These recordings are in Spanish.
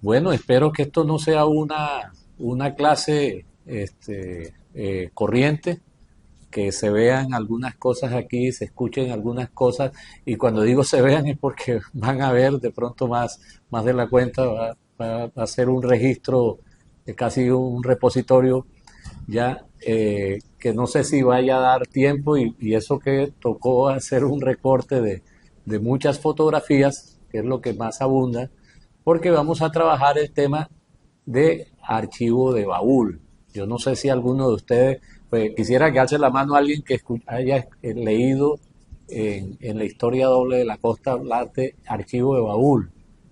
Bueno, espero que esto no sea una clase corriente, que se vean algunas cosas aquí, se escuchen algunas cosas, y cuando digo se vean es porque van a ver de pronto más de la cuenta, va a ser un registro, casi un repositorio ya, que no sé si vaya a dar tiempo y eso que tocó hacer un recorte de muchas fotografías, que es lo que más abunda, porque vamos a trabajar el tema de archivo de baúl. Yo no sé si alguno de ustedes, pues quisiera que alce la mano a alguien que haya leído en la historia doble de la costa hablar de archivo de baúl,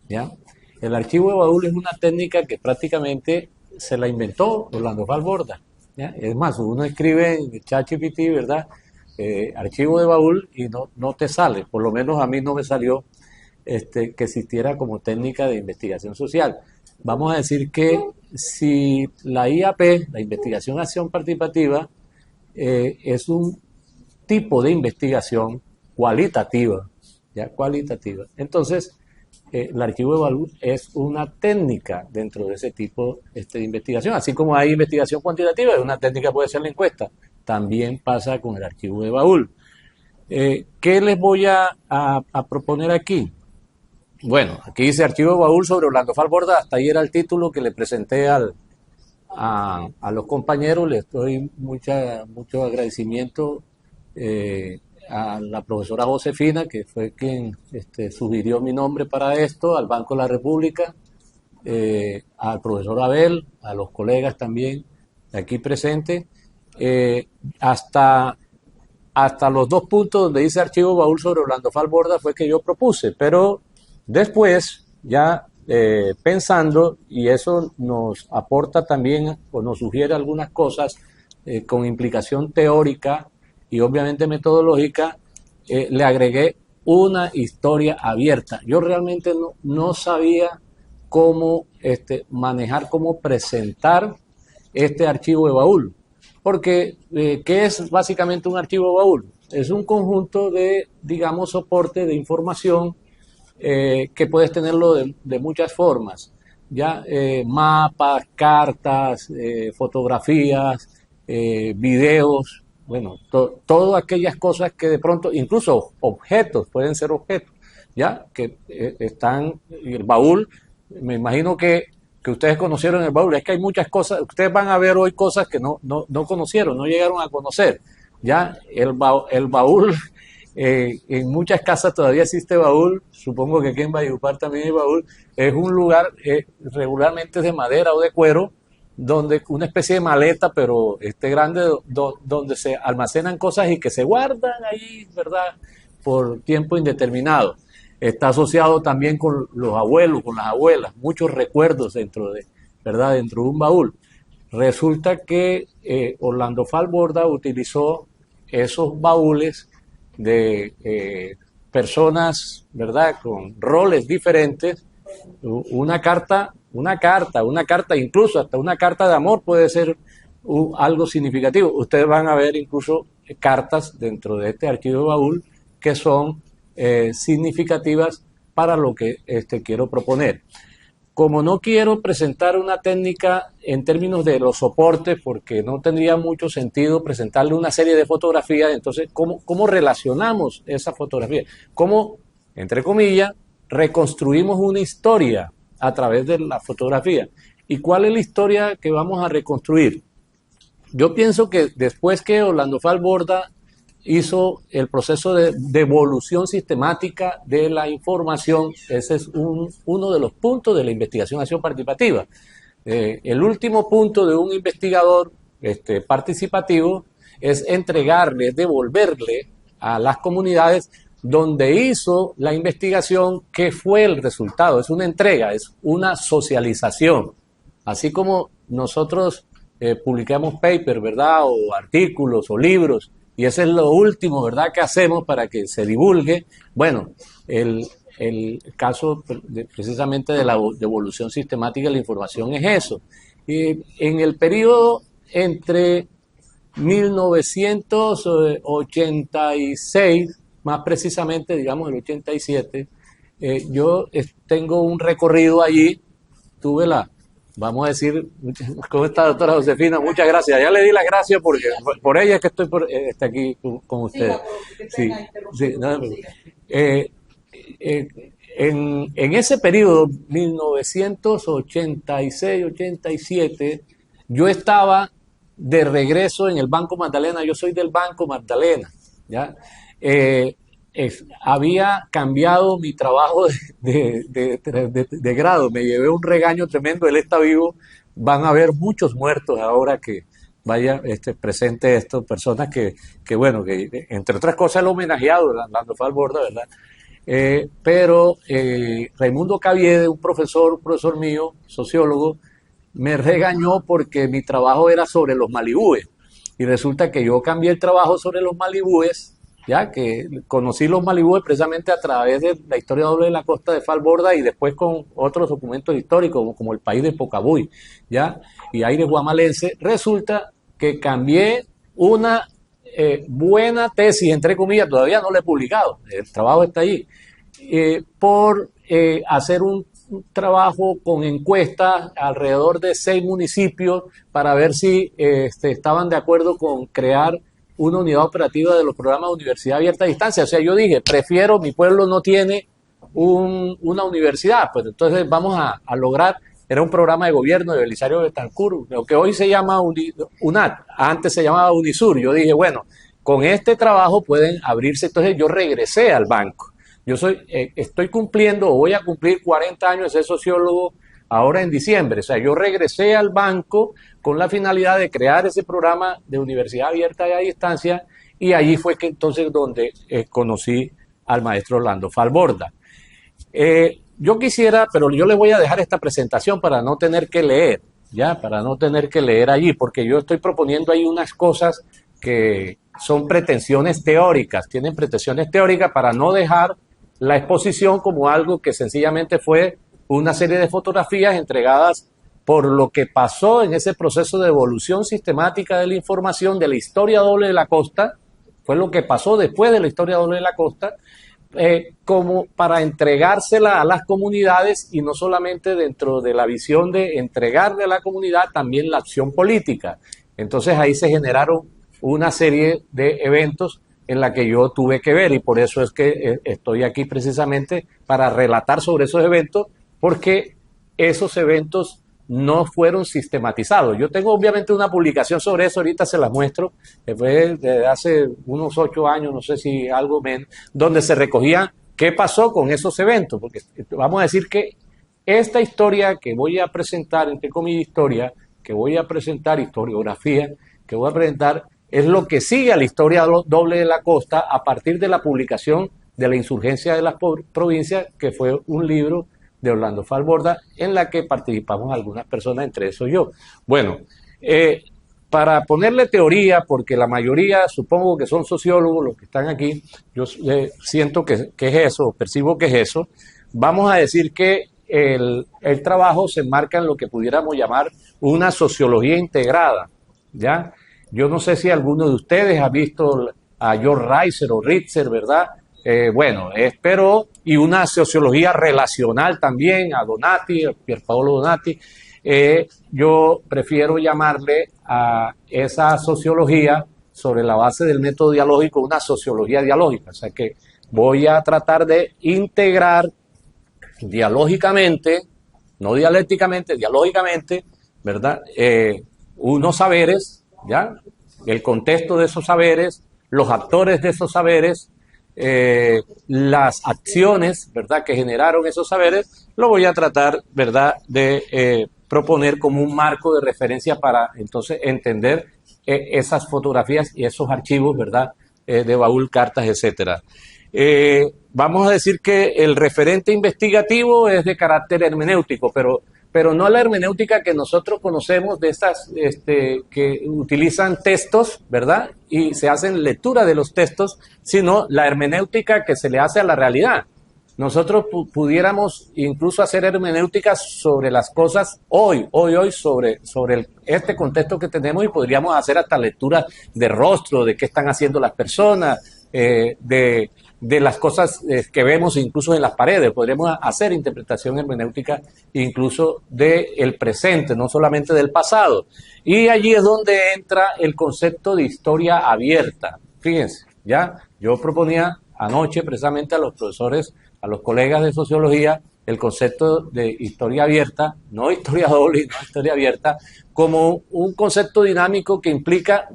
¿ya? El archivo de baúl es una técnica que prácticamente se la inventó Orlando Falborda, ¿ya? Es más, uno escribe en ChatGPT, ¿verdad? Archivo de baúl y no te sale, por lo menos a mí no me salió que existiera como técnica de investigación social. Vamos a decir que si la IAP, la investigación acción participativa, es un tipo de investigación cualitativa, ya cualitativa. Entonces, el archivo de valor es una técnica dentro de ese tipo de investigación, así como hay investigación cuantitativa, una técnica puede ser la encuesta, también pasa con el archivo de baúl. ¿Qué les voy a proponer aquí? Bueno, aquí dice archivo de baúl sobre Orlando Falborda, hasta ahí era el título que le presenté a los compañeros, les doy mucho agradecimiento a la profesora Josefina, que fue quien sugirió mi nombre para esto, al Banco de la República, al profesor Abel, a los colegas también aquí presentes, eh, hasta, hasta los dos puntos donde dice archivo baúl sobre Orlando Falborda fue que yo propuse, pero después ya pensando, y eso nos aporta también o nos sugiere algunas cosas con implicación teórica y obviamente metodológica, le agregué una historia abierta. Yo realmente no sabía cómo manejar, cómo presentar este archivo de baúl. Porque, ¿qué es básicamente un archivo de baúl? Es un conjunto de, digamos, soporte de información que puedes tenerlo de muchas formas. Ya mapas, cartas, fotografías, videos, bueno, todas aquellas cosas que de pronto, incluso objetos, pueden ser objetos, ya que están, y el baúl, me imagino que ustedes conocieron el baúl, es que hay muchas cosas, ustedes van a ver hoy cosas que no conocieron, no llegaron a conocer, ya el baúl en muchas casas todavía existe baúl, supongo que aquí en Valledupar también hay baúl, es un lugar regularmente de madera o de cuero, donde una especie de maleta, pero grande, donde se almacenan cosas y que se guardan ahí, ¿verdad? Por tiempo indeterminado. Está asociado también con los abuelos, con las abuelas, muchos recuerdos dentro de, ¿verdad? Dentro de un baúl. Resulta que Orlando Falborda utilizó esos baúles de personas, ¿verdad? Con roles diferentes, una carta, incluso hasta una carta de amor puede ser algo significativo. Ustedes van a ver incluso cartas dentro de este archivo de baúl que son significativas para lo que quiero proponer. Como no quiero presentar una técnica en términos de los soportes, porque no tendría mucho sentido presentarle una serie de fotografías, entonces, ¿cómo relacionamos esa fotografía? ¿Cómo, entre comillas, reconstruimos una historia a través de la fotografía? ¿Y cuál es la historia que vamos a reconstruir? Yo pienso que después que Orlando Falborda hizo el proceso de devolución sistemática de la información, ese es uno de los puntos de la investigación acción participativa. El último punto de un investigador participativo es entregarle, devolverle a las comunidades donde hizo la investigación qué fue el resultado. Es una entrega, es una socialización. Así como nosotros publicamos papers, ¿verdad? O artículos o libros, y eso es lo último, ¿verdad?, que hacemos para que se divulgue. Bueno, el caso precisamente de la devolución sistemática de la información es eso. En el periodo entre 1986, más precisamente, digamos, el 87, yo tengo un recorrido allí tuve vamos a decir, ¿cómo está, doctora Josefina? Muchas gracias. Ya le di las gracias porque por ella es que estoy aquí con ustedes. Sí, sí, no, en ese periodo, 1986-87, yo estaba de regreso en el Banco Magdalena. Yo soy del Banco Magdalena, ¿ya? Había cambiado mi trabajo de grado, me llevé un regaño tremendo. Él está vivo, van a haber muchos muertos ahora que vaya presente esto, personas que bueno, que entre otras cosas el homenajeado, Orlando Falborda, ¿verdad? Pero Raimundo Caviede, un profesor mío, sociólogo, me regañó porque mi trabajo era sobre los malibúes, y resulta que yo cambié el trabajo sobre los malibúes, ya que conocí los malibúes precisamente a través de la historia doble de la costa de Falborda y después con otros documentos históricos como el país de Pocabuy, ya, y Aire Guamalense. Resulta que cambié una buena tesis, entre comillas, todavía no la he publicado, el trabajo está ahí, por hacer un trabajo con encuestas alrededor de 6 municipios para ver si estaban de acuerdo con crear una unidad operativa de los programas de universidad abierta a distancia. O sea, yo dije, prefiero, mi pueblo no tiene una universidad, pues entonces vamos a lograr. Era un programa de gobierno de Belisario Betancur, lo que hoy se llama UNAT, antes se llamaba UNISUR. Yo dije, bueno, con este trabajo pueden abrirse. Entonces yo regresé al banco. Yo estoy cumpliendo, o voy a cumplir 40 años de ser sociólogo ahora en diciembre. O sea, yo regresé al banco con la finalidad de crear ese programa de universidad abierta y a distancia, y allí fue que entonces donde conocí al maestro Orlando Falborda. Yo quisiera, pero yo les voy a dejar esta presentación para no tener que leer, ya, para no tener que leer allí, porque yo estoy proponiendo ahí unas cosas que son pretensiones teóricas, tienen pretensiones teóricas para no dejar la exposición como algo que sencillamente fue una serie de fotografías entregadas por lo que pasó en ese proceso de evolución sistemática de la información de la historia doble de la costa. Fue lo que pasó después de la historia doble de la costa, como para entregársela a las comunidades, y no solamente dentro de la visión de entregarle a la comunidad, también la acción política. Entonces ahí se generaron una serie de eventos en la que yo tuve que ver, y por eso es que estoy aquí precisamente para relatar sobre esos eventos, porque esos eventos no fueron sistematizados. Yo tengo obviamente una publicación sobre eso, ahorita se la muestro, fue de hace unos 8 años, no sé si algo menos, donde se recogía qué pasó con esos eventos, porque vamos a decir que esta historia que voy a presentar, entre comillas historia, que voy a presentar, historiografía, que voy a presentar, es lo que sigue a la historia doble de la costa a partir de la publicación de la insurgencia de las provincias, que fue un libro de Orlando Falborda, en la que participamos algunas personas, entre esos yo. Bueno, para ponerle teoría, porque la mayoría supongo que son sociólogos los que están aquí, yo siento que es eso, percibo que es eso, vamos a decir que el trabajo se enmarca en lo que pudiéramos llamar una sociología integrada, ¿ya? Yo no sé si alguno de ustedes ha visto a George Reiser o Ritzer, ¿verdad? Bueno, espero, y una sociología relacional también, a Donati, a Pierpaolo Donati. Yo prefiero llamarle a esa sociología, sobre la base del método dialógico, una sociología dialógica. O sea que voy a tratar de integrar dialógicamente, no dialécticamente, dialógicamente, ¿verdad? Unos saberes, ¿ya? El contexto de esos saberes, los actores de esos saberes, las acciones, ¿verdad?, que generaron esos saberes, lo voy a tratar, ¿verdad?, de proponer como un marco de referencia para entonces entender esas fotografías y esos archivos, ¿verdad?, de baúl, cartas, etcétera. Vamos a decir que el referente investigativo es de carácter hermenéutico, pero no la hermenéutica que nosotros conocemos de estas que utilizan textos, ¿verdad? Y se hacen lectura de los textos, sino la hermenéutica que se le hace a la realidad. Nosotros pudiéramos incluso hacer hermenéuticas sobre las cosas hoy sobre este contexto que tenemos, y podríamos hacer hasta lecturas de rostro, de qué están haciendo las personas, de de las cosas que vemos incluso en las paredes. Podríamos hacer interpretación hermenéutica incluso del presente, no solamente del pasado. Y allí es donde entra el concepto de historia abierta. Fíjense, ya yo proponía anoche precisamente a los profesores, a los colegas de sociología, el concepto de historia abierta, no historia doble, no historia abierta, como un concepto dinámico que implica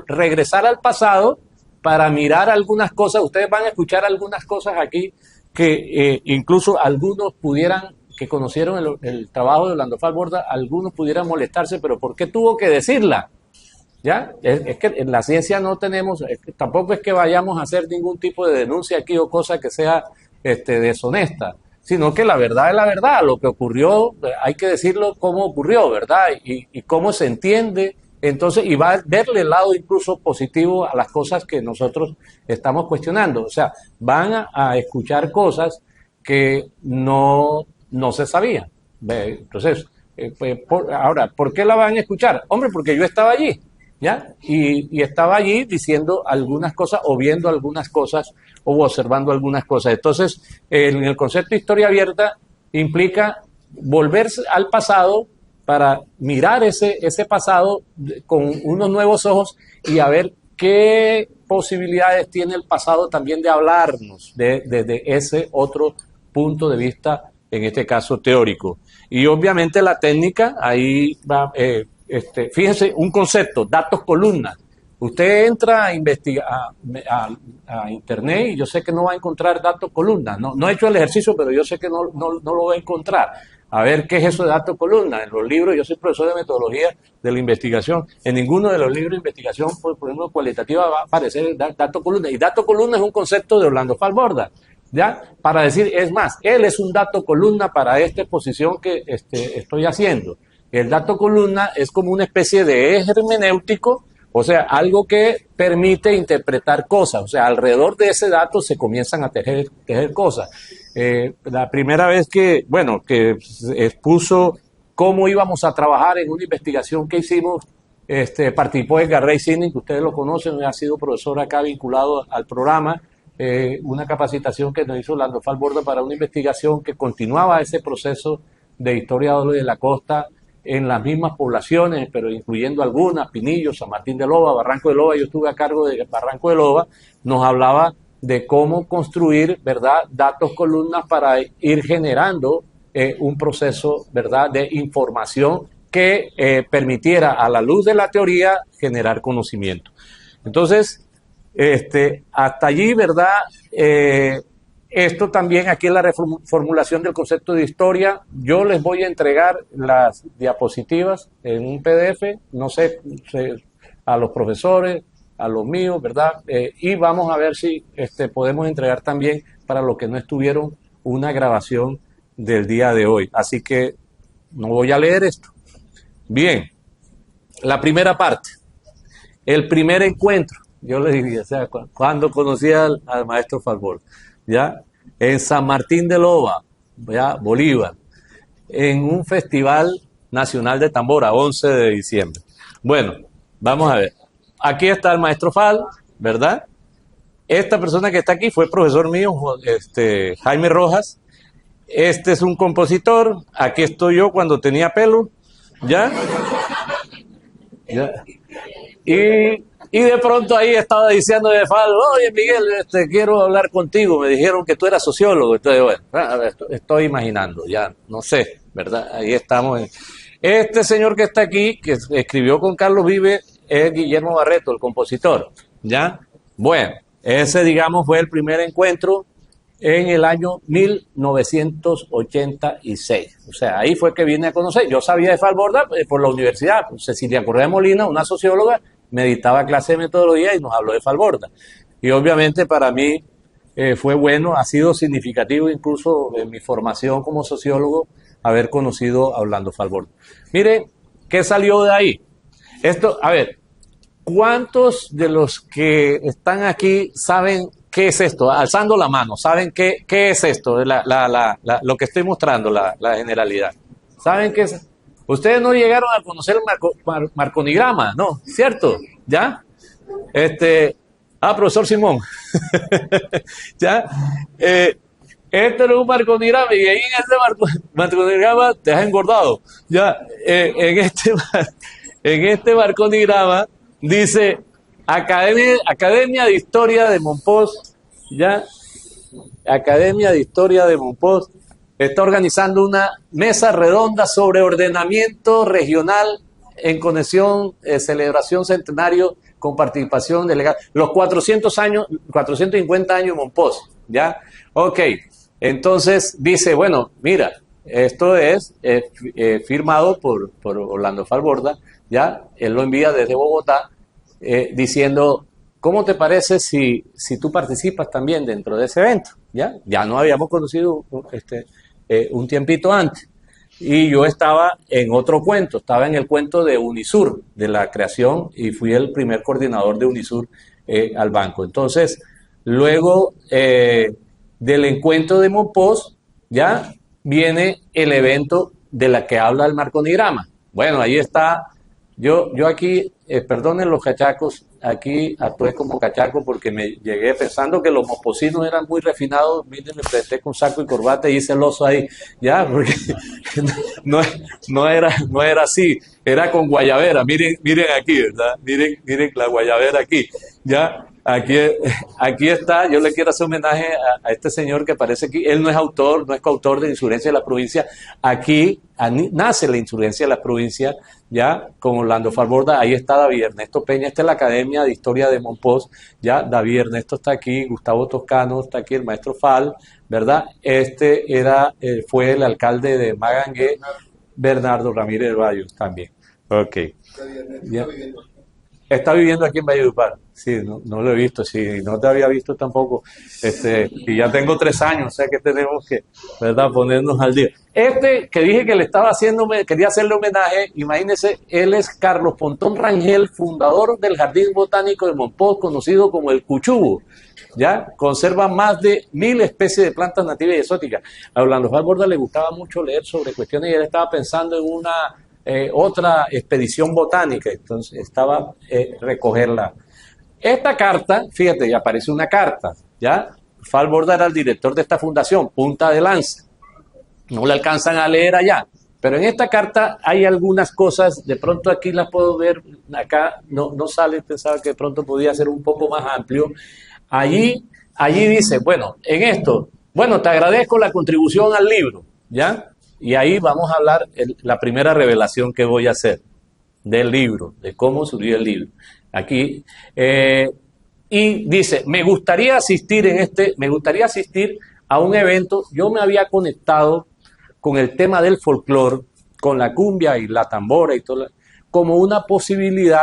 regresar al pasado para mirar algunas cosas. Ustedes van a escuchar algunas cosas aquí que incluso algunos pudieran, que conocieron el trabajo de Orlando Falborda, algunos pudieran molestarse, pero ¿por qué tuvo que decirla? ¿Ya? Es que en la ciencia no tenemos, tampoco es que vayamos a hacer ningún tipo de denuncia aquí o cosa que sea deshonesta, sino que la verdad es la verdad. Lo que ocurrió, hay que decirlo cómo ocurrió, ¿verdad? Y cómo se entiende. Entonces, y va a verle el lado incluso positivo a las cosas que nosotros estamos cuestionando. O sea, van a escuchar cosas que no se sabían. Entonces, ahora, ¿por qué la van a escuchar? Hombre, porque yo estaba allí, ¿ya? Y estaba allí diciendo algunas cosas o viendo algunas cosas o observando algunas cosas. Entonces, en el concepto de historia abierta implica volverse al pasado para mirar ese pasado con unos nuevos ojos y a ver qué posibilidades tiene el pasado también de hablarnos desde ese otro punto de vista, en este caso teórico. Y obviamente la técnica, ahí va, fíjense, un concepto, datos columnas. Usted entra a investigar a internet y yo sé que no va a encontrar datos columnas. No he hecho el ejercicio, pero yo sé que no lo va a encontrar. A ver, ¿qué es eso de datos columnas? En los libros, yo soy profesor de metodología de la investigación. En ninguno de los libros de investigación, por ejemplo, cualitativa, va a aparecer datos columnas. Y datos columnas es un concepto de Orlando Falborda, ¿ya? Para decir, es más, él es un dato columna para esta exposición que estoy haciendo. El dato columna es como una especie de eje hermenéutico, o sea, algo que permite interpretar cosas. O sea, alrededor de ese dato se comienzan a tejer cosas. La primera vez que expuso cómo íbamos a trabajar en una investigación que hicimos, participó Edgar Rey Sidney, que ustedes lo conocen, ha sido profesor acá vinculado al programa, una capacitación que nos hizo Orlando Falborda para una investigación que continuaba ese proceso de historia de la costa en las mismas poblaciones, pero incluyendo algunas, Pinillo, San Martín de Loba, Barranco de Loba. Yo estuve a cargo de Barranco de Loba. Nos hablaba de cómo construir, ¿verdad?, datos columnas para ir generando un proceso, ¿verdad?, de información que permitiera a la luz de la teoría generar conocimiento. Entonces, hasta allí, ¿verdad?, esto también aquí es la reformulación del concepto de historia. Yo les voy a entregar las diapositivas en un PDF, no sé, a los profesores, a los míos, ¿verdad? Y vamos a ver si podemos entregar también para los que no estuvieron una grabación del día de hoy. Así que no voy a leer esto. Bien, la primera parte, el primer encuentro. Yo les diría, o sea, cuando conocí al maestro Falborda, ¿ya? En San Martín de Loba, ¿ya? Bolívar, en un festival nacional de tambora, 11 de diciembre. Bueno, vamos a ver. Aquí está el maestro Fal, ¿verdad? Esta persona que está aquí fue profesor mío, Jaime Rojas. Este es un compositor. Aquí estoy yo cuando tenía pelo, ¿ya? ¿Ya? Y de pronto ahí estaba diciendo de Fal, oye Miguel, quiero hablar contigo, me dijeron que tú eras sociólogo. Entonces, bueno, estoy imaginando, ya no sé, ¿verdad? Ahí estamos. Este señor que está aquí, que escribió con Carlos Vive, es Guillermo Barreto, el compositor, ¿ya? Bueno, ese, digamos, fue el primer encuentro en el año 1986. O sea, ahí fue que vine a conocer. Yo sabía de Falborda por la universidad. Cecilia Correa Molina, una socióloga, me dictaba clase de metodología y nos habló de Falborda. Y obviamente para mí fue bueno, ha sido significativo incluso en mi formación como sociólogo haber conocido a Orlando Falborda. Mire, ¿qué salió de ahí? Esto, a ver, ¿cuántos de los que están aquí saben qué es esto? Alzando la mano, ¿saben qué es esto? Lo que estoy mostrando, la generalidad. ¿Saben qué es? Ustedes no llegaron a conocer el marconigrama, ¿no? ¿Cierto? ¿Ya? Ah, profesor Simón. ¿Ya? Este era un marconigrama y ahí en ese marconigrama te has engordado. Ya, en este marconigrama dice Academia de Historia de Monpós, ya, Academia de Historia de Monpós está organizando una mesa redonda sobre ordenamiento regional en conexión, celebración centenario con participación delegada. Los 450 años de Monpós, ¿ya? Ok, entonces dice, bueno, mira, esto es firmado por Orlando Falborda, ¿ya? Él lo envía desde Bogotá, diciendo, ¿cómo te parece si tú participas también dentro de ese evento? Ya nos habíamos conocido un tiempito antes. Y yo estaba en otro cuento, estaba en el cuento de Unisur, de la creación, y fui el primer coordinador de Unisur al banco. Entonces, luego del encuentro de Monpós, ya viene el evento de la que habla el marconigrama. Bueno, ahí está. Yo aquí, perdonen los cachacos, aquí actué como cachaco porque me llegué pensando que los mosposinos eran muy refinados. Miren, me presté con saco y corbata y hice el oso ahí, ya, porque no era así, era con guayabera. Miren aquí, ¿verdad? Miren la guayabera aquí, ya. Aquí está, yo le quiero hacer homenaje a este señor que aparece aquí. Él no es autor, no es coautor de Insurgencia de la Provincia. Aquí nace la Insurgencia de la Provincia, ya, con Orlando Falborda. Ahí está David Ernesto Peña, esta es la Academia de Historia de Monpós, ya, David Ernesto está aquí, Gustavo Toscano está aquí, el maestro Fal, ¿verdad? Fue el alcalde de Magangué, Bernardo Ramírez Bayos también. Ok. Ya. Está viviendo aquí en Valledupar. Sí, no lo he visto, sí, no te había visto tampoco. Y ya tengo 3 años, o sea que tenemos que, ¿verdad?, ponernos al día. Que dije que le estaba quería hacerle homenaje, imagínense, él es Carlos Pontón Rangel, fundador del Jardín Botánico de Monpós, conocido como el Cuchubo. ¿Ya? Conserva más de 1000 especies de plantas nativas y exóticas. A Orlando Falborda le gustaba mucho leer sobre cuestiones y él estaba pensando en una otra expedición botánica, entonces estaba recogerla. Esta carta, fíjate, ya aparece una carta, ¿ya? Falborda era el director de esta fundación, punta de lanza. No la alcanzan a leer allá, pero en esta carta hay algunas cosas, de pronto aquí las puedo ver, acá no sale, pensaba que de pronto podía ser un poco más amplio. Allí dice, bueno, en esto, bueno, te agradezco la contribución al libro, ¿ya? Y ahí vamos a hablar la primera revelación que voy a hacer del libro, de cómo surgió el libro. Aquí, y dice, me gustaría asistir a un evento. Yo me había conectado con el tema del folclore, con la cumbia y la tambora y todo, como una posibilidad,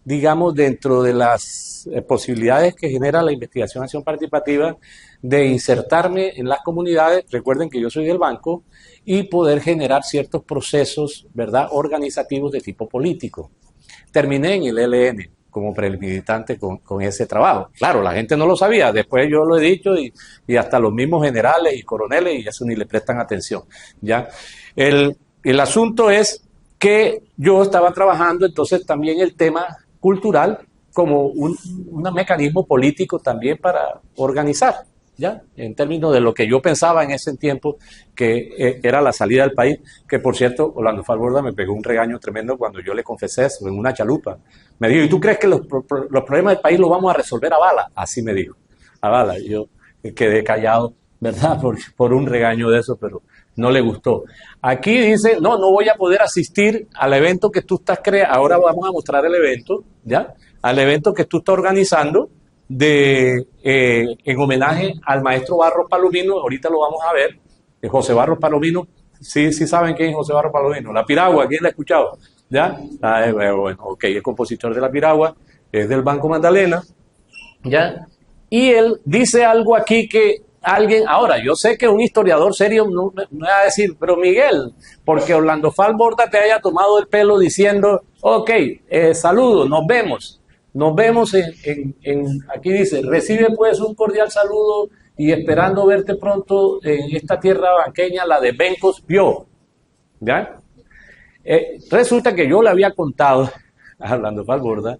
digamos, dentro de las posibilidades que genera la investigación acción participativa, de insertarme en las comunidades. Recuerden que yo soy del banco, y poder generar ciertos procesos, ¿verdad?, organizativos de tipo político. Terminé en el ELN como premilitante con ese trabajo. Claro, la gente no lo sabía, después yo lo he dicho y hasta los mismos generales y coroneles, y eso ni le prestan atención, ¿ya? El asunto es que yo estaba trabajando entonces también el tema cultural como un mecanismo político también para organizar, ¿ya? En términos de lo que yo pensaba en ese tiempo que era la salida del país, que por cierto, Orlando Falborda me pegó un regaño tremendo cuando yo le confesé eso en una chalupa. Me dijo, ¿y tú crees que los problemas del país los vamos a resolver a bala? Así me dijo, a bala. Yo quedé callado, ¿verdad? Por un regaño de eso, pero no le gustó. Aquí dice, no voy a poder asistir al evento que tú estás creando. Ahora vamos a mostrar el evento, ¿ya? Al evento que tú estás organizando, en homenaje al maestro Barros Palomino. Ahorita lo vamos a ver, José Barros Palomino. Sí saben quién es José Barros Palomino. La Piragua, ¿quién la ha escuchado? ¿Ya? Bueno, ok, es compositor de La Piragua, es del Banco Magdalena, ¿ya? Y él dice algo aquí que alguien, ahora yo sé que un historiador serio no me va a decir, pero Miguel, porque Orlando Falborda te haya tomado el pelo diciendo, ok, saludos, nos vemos aquí dice, recibe pues un cordial saludo y esperando verte pronto en esta tierra banqueña, la de Bencos Vio, ¿ya? Resulta que yo le había contado a Orlando Falborda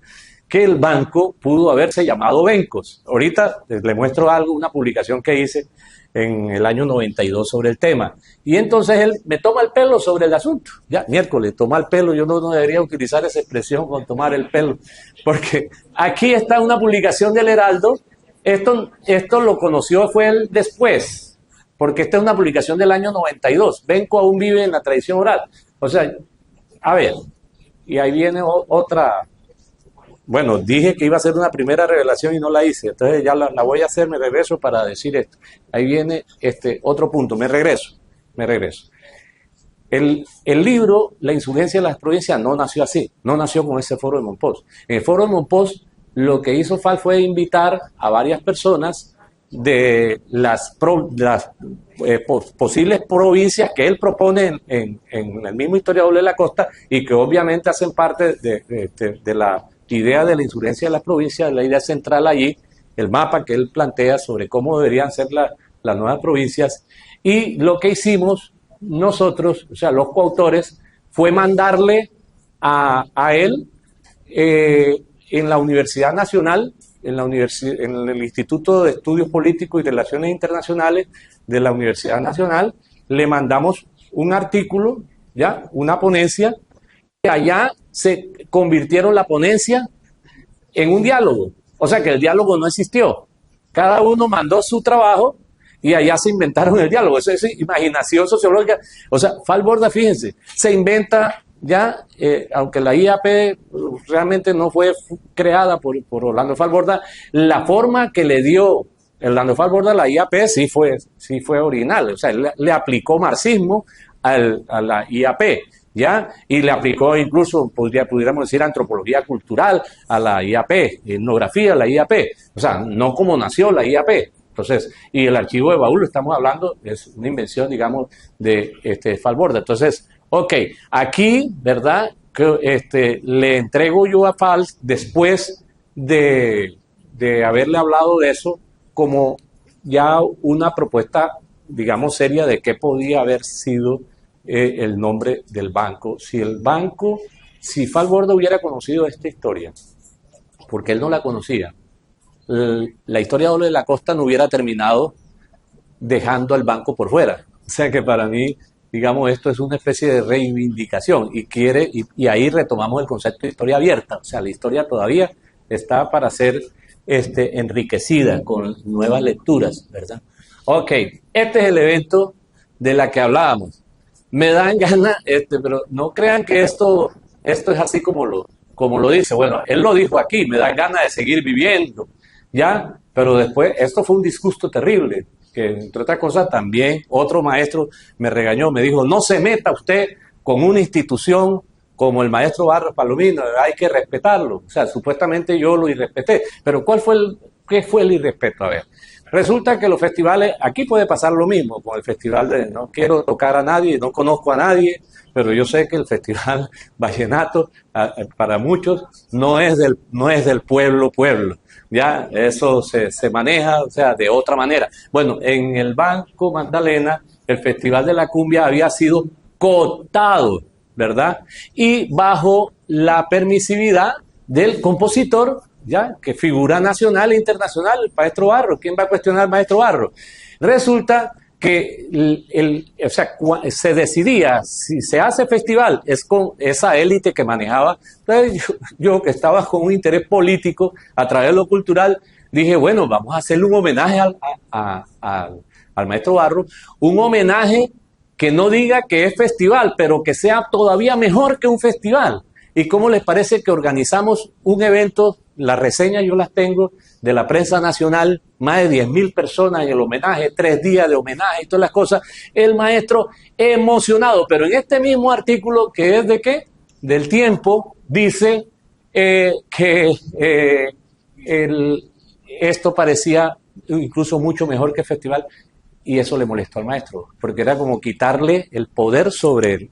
que el banco pudo haberse llamado Bencos. Ahorita le muestro algo, una publicación que hice en el año 92 sobre el tema. Y entonces él me toma el pelo sobre el asunto. Ya, miércoles, toma el pelo. Yo no debería utilizar esa expresión con tomar el pelo, porque aquí está una publicación del Heraldo. Esto lo conoció fue él después, porque esta es una publicación del año 92. Benco aún vive en la tradición oral. O sea, a ver, y ahí viene otra. Bueno, dije que iba a hacer una primera revelación y no la hice, entonces ya la voy a hacer, me regreso para decir esto. Ahí viene otro punto, me regreso. El libro, La insurgencia de las provincias, no nació así, no nació con ese foro de Monpós. En el foro de Monpós, lo que hizo Fall fue invitar a varias personas de las posibles provincias que él propone en el mismo historiador de la costa y que obviamente hacen parte de la idea de la insurgencia de las provincias, la idea central allí, el mapa que él plantea sobre cómo deberían ser las nuevas provincias. Y lo que hicimos nosotros, o sea, los coautores, fue mandarle a él en la Universidad Nacional, en el Instituto de Estudios Políticos y Relaciones Internacionales de la Universidad Nacional, le mandamos un artículo, ya, una ponencia, que allá se convirtieron la ponencia en un diálogo. O sea que el diálogo no existió. Cada uno mandó su trabajo y allá se inventaron el diálogo. Eso es imaginación sociológica. O sea, Fall Borda, fíjense, se inventa ya, aunque la IAP realmente no fue creada por Orlando Fall Borda, la forma que le dio Orlando Fall Borda a la IAP sí fue original. O sea, él le aplicó marxismo a la IAP. ¿Ya? Y le aplicó incluso, pudiéramos decir, antropología cultural a la IAP, etnografía a la IAP, o sea, no como nació la IAP. Entonces, y el archivo de Baúl, estamos hablando, es una invención, digamos, de Fall Borda. Entonces, ok, aquí, ¿verdad? Que le entrego yo a Fall después de haberle hablado de eso como ya una propuesta, digamos, seria de qué podía haber sido el nombre del banco. Si Fall Borda hubiera conocido esta historia, porque él no la conocía, la historia de la costa no hubiera terminado dejando al banco por fuera. O sea que para mí, digamos, esto es una especie de reivindicación y ahí retomamos el concepto de historia abierta. O sea, la historia todavía está para ser enriquecida con nuevas lecturas, ¿verdad? Ok, este es el evento de la que hablábamos. Me dan ganas, pero no crean que esto es así como lo dice. Bueno, él lo dijo aquí, me dan ganas de seguir viviendo, ¿ya? Pero después, esto fue un disgusto terrible, que entre otras cosas también otro maestro me regañó, me dijo, no se meta usted con una institución como el maestro Barros Palomino, hay que respetarlo. O sea, supuestamente yo lo irrespeté, pero ¿qué fue el irrespeto? A ver. Resulta que los festivales, aquí puede pasar lo mismo con el festival no quiero tocar a nadie, no conozco a nadie, pero yo sé que el festival vallenato para muchos no es del pueblo, ya eso se maneja, o sea, de otra manera. Bueno, en el Banco Magdalena, el Festival de la Cumbia había sido cooptado, ¿verdad? Y bajo la permisividad del compositor, ya, que figura nacional e internacional, el maestro Barro. ¿Quién va a cuestionar al maestro Barro? Resulta que se decidía, si se hace festival, es con esa élite que manejaba. Entonces yo que estaba con un interés político a través de lo cultural, dije, bueno, vamos a hacerle un homenaje al maestro Barro, un homenaje que no diga que es festival, pero que sea todavía mejor que un festival. ¿Y cómo les parece que organizamos un evento? Las reseñas yo las tengo de la prensa nacional, más de 10.000 personas en el homenaje, 3 días de homenaje y todas las cosas. El maestro emocionado, pero en este mismo artículo, que es de qué? Del Tiempo, dice que esto parecía incluso mucho mejor que el festival, y eso le molestó al maestro, porque era como quitarle el poder sobre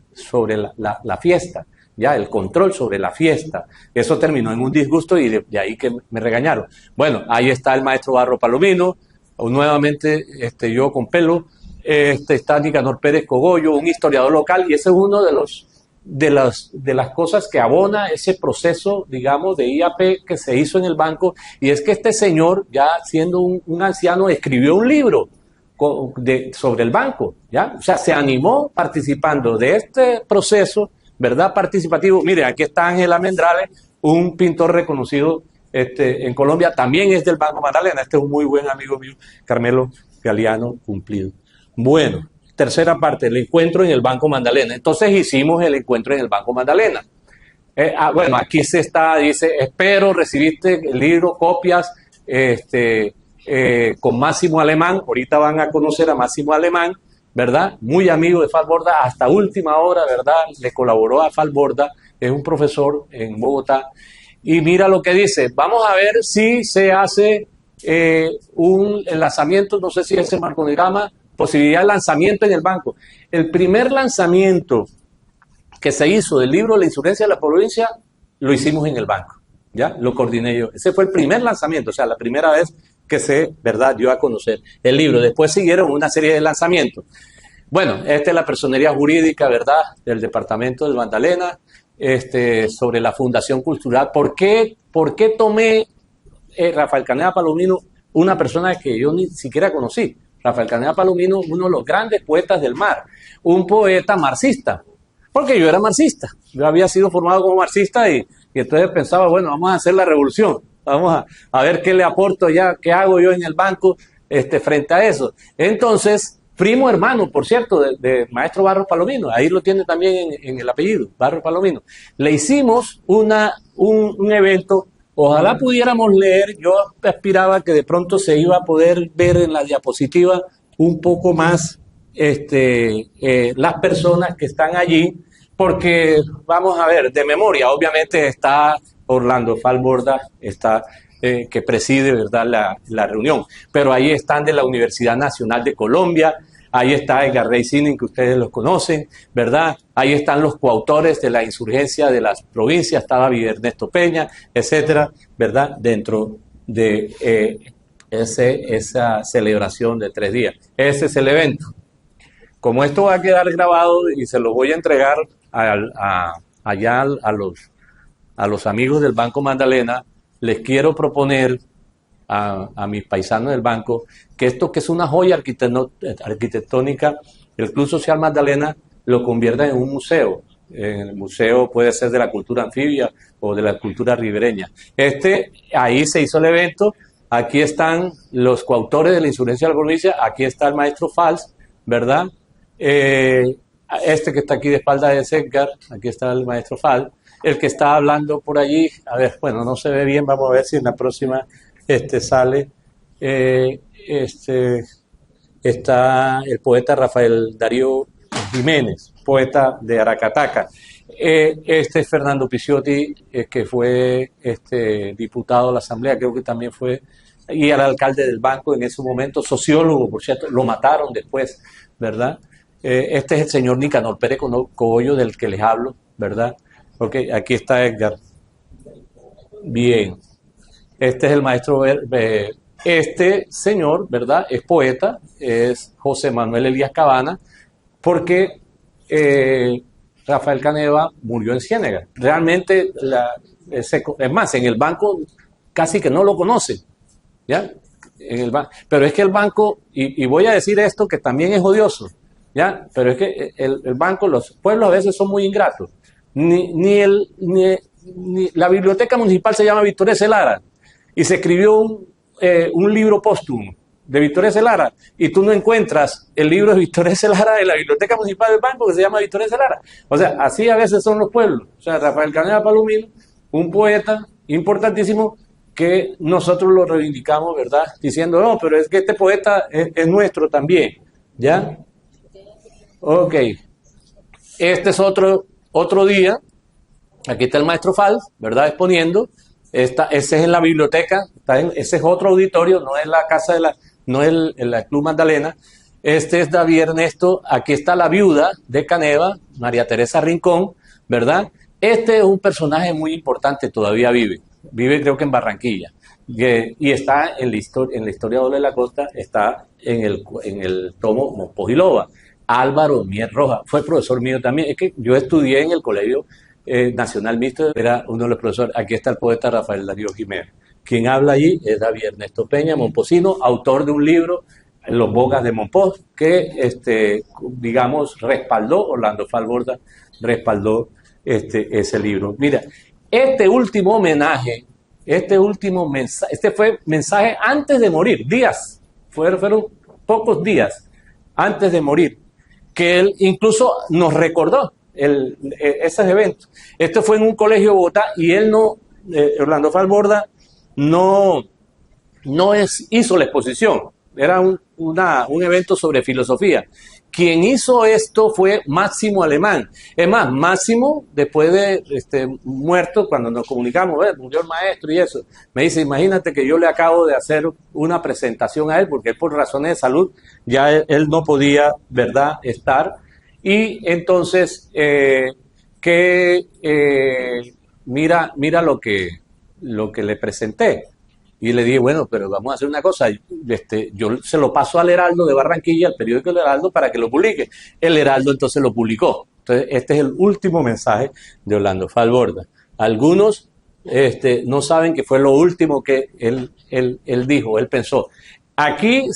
la fiesta. Ya, el control sobre la fiesta. Eso terminó en un disgusto y de ahí que me regañaron. Bueno, ahí está el maestro Barro Palomino, nuevamente yo con pelo, está Nicanor Pérez Cogollo, un historiador local, y ese es uno de los de las cosas que abona ese proceso, digamos, de IAP que se hizo en el banco, y es que este señor, ya siendo un anciano, escribió un libro sobre el banco, ¿ya? O sea, se animó participando de este proceso, ¿verdad? Participativo. Mire, aquí está Ángel Almendrales, un pintor reconocido en Colombia, también es del Banco Magdalena. Este es un muy buen amigo mío, Carmelo Galeano Cumplido. Bueno, tercera parte, el encuentro en el Banco Magdalena. Entonces hicimos el encuentro en el Banco Magdalena. Bueno, aquí se está, dice, espero recibiste el libro, copias, con Máximo Alemán. Ahorita van a conocer a Máximo Alemán, ¿verdad? Muy amigo de Falborda, hasta última hora, ¿verdad? Le colaboró a Falborda, es un profesor en Bogotá. Y mira lo que dice, vamos a ver si se hace un lanzamiento, no sé si es el marconigrama, posibilidad de lanzamiento en el banco. El primer lanzamiento que se hizo del libro La insurgencia de la provincia, lo hicimos en el banco, ¿ya? Lo coordiné yo. Ese fue el primer lanzamiento, o sea, la primera vez que se, ¿verdad?, dio a conocer el libro. Después siguieron una serie de lanzamientos. Bueno, esta es la personería jurídica, ¿verdad?, del departamento del Magdalena, sobre la Fundación Cultural. ¿Por qué tomé Rafael Caneda Palomino, una persona que yo ni siquiera conocí? Rafael Caneda Palomino, uno de los grandes poetas del mar, un poeta marxista, porque yo era marxista, yo había sido formado como marxista y entonces pensaba, bueno, vamos a hacer la revolución, vamos a ver qué le aporto ya, qué hago yo en el banco frente a eso. Entonces, primo hermano, por cierto, de maestro Barros Palomino, ahí lo tiene también en el apellido, Barros Palomino. Le hicimos un evento. Ojalá pudiéramos leer, yo aspiraba que de pronto se iba a poder ver en la diapositiva un poco más las personas que están allí, porque vamos a ver, de memoria, obviamente está Orlando Falborda, está que preside, ¿verdad?, la reunión, pero ahí están de la Universidad Nacional de Colombia, ahí está Edgar Reisinin, que ustedes los conocen, ¿verdad? Ahí están los coautores de la insurgencia de las provincias, está David Ernesto Peña, etcétera, ¿verdad? Dentro de esa celebración de 3 días. Ese es el evento. Como esto va a quedar grabado y se lo voy a entregar allá a los amigos del Banco Magdalena, les quiero proponer a mis paisanos del banco, que esto que es una joya arquitectónica, el Club Social Magdalena lo convierta en un museo. El museo puede ser de la cultura anfibia o de la cultura ribereña. Ahí se hizo el evento, aquí están los coautores de la insurgencia de la provincia, aquí está el maestro Fals, ¿verdad? Que está aquí de espalda es Edgar, aquí está el maestro Fals, el que está hablando por allí, a ver, bueno, no se ve bien, vamos a ver si en la próxima sale, está el poeta Rafael Darío Jiménez, poeta de Aracataca. Es Fernando Picciotti, que fue diputado de la Asamblea, creo que también fue, y era alcalde del banco en ese momento, sociólogo, por cierto, lo mataron después, ¿verdad? Este es el señor Nicanor Pérez Cogollo, del que les hablo, ¿verdad? Ok, aquí está Edgar. Bien. Este es el maestro, este señor, ¿verdad?, es poeta, es José Manuel Elías Cabana, porque Rafael Caneva murió en Ciénega. Realmente, es más, en el banco casi que no lo conocen, ¿ya? Pero es que el banco, y voy a decir esto que también es odioso, ¿ya? Pero es que el banco, los pueblos a veces son muy ingratos. Ni la biblioteca municipal se llama Victoria Celara, y se escribió un libro póstumo de Victoria Celara, y tú no encuentras el libro de Victoria Celara en la biblioteca municipal del banco, que se llama Victoria Celara. O sea, así a veces son los pueblos. O sea, Rafael Caneda Palomino, un poeta importantísimo, que nosotros lo reivindicamos, ¿verdad?, diciendo, no, pero es que este poeta es nuestro también, ¿ya? Ok. Este es otro día. Aquí está el maestro Fals, ¿verdad?, exponiendo. Ese es en la biblioteca, ese es otro auditorio, no es la casa no es el Club Magdalena. Este es David Ernesto, aquí está la viuda de Caneva, María Teresa Rincón, ¿verdad? Este es un personaje muy importante, todavía vive creo que en Barranquilla, y está en la historia de la costa, está en el tomo Mospos y Loba. Álvaro Mier Rojas, fue profesor mío también. Es que yo estudié en el Colegio Nacional Mixto, era uno de los profesores. Aquí está el poeta Rafael Darío Jiménez. Quien habla allí es David Ernesto Peña, momposino, autor de un libro, Los Bogas de Monpós, que, digamos, respaldó, Orlando Falborda respaldó ese libro. Mira, este último homenaje, este último mensaje, este fue mensaje antes de morir, días, fueron pocos días antes de morir, que él incluso nos recordó esos eventos. Esto fue en un colegio de Bogotá y él no, Orlando Falborda, no hizo la exposición, era un evento sobre filosofía. Quien hizo esto fue Máximo Alemán. Es más, Máximo, después de muerto, cuando nos comunicamos, murió el maestro y eso, me dice, imagínate que yo le acabo de hacer una presentación a él, porque él por razones de salud, ya él no podía, ¿verdad?, estar. Y entonces, mira lo que le presenté. Y le dije, bueno, pero vamos a hacer una cosa, yo se lo paso al Heraldo de Barranquilla, al periódico El Heraldo, para que lo publique. El Heraldo entonces lo publicó. Entonces, este es el último mensaje de Orlando Falborda. Algunos no saben que fue lo último que él dijo, él pensó. Aquí,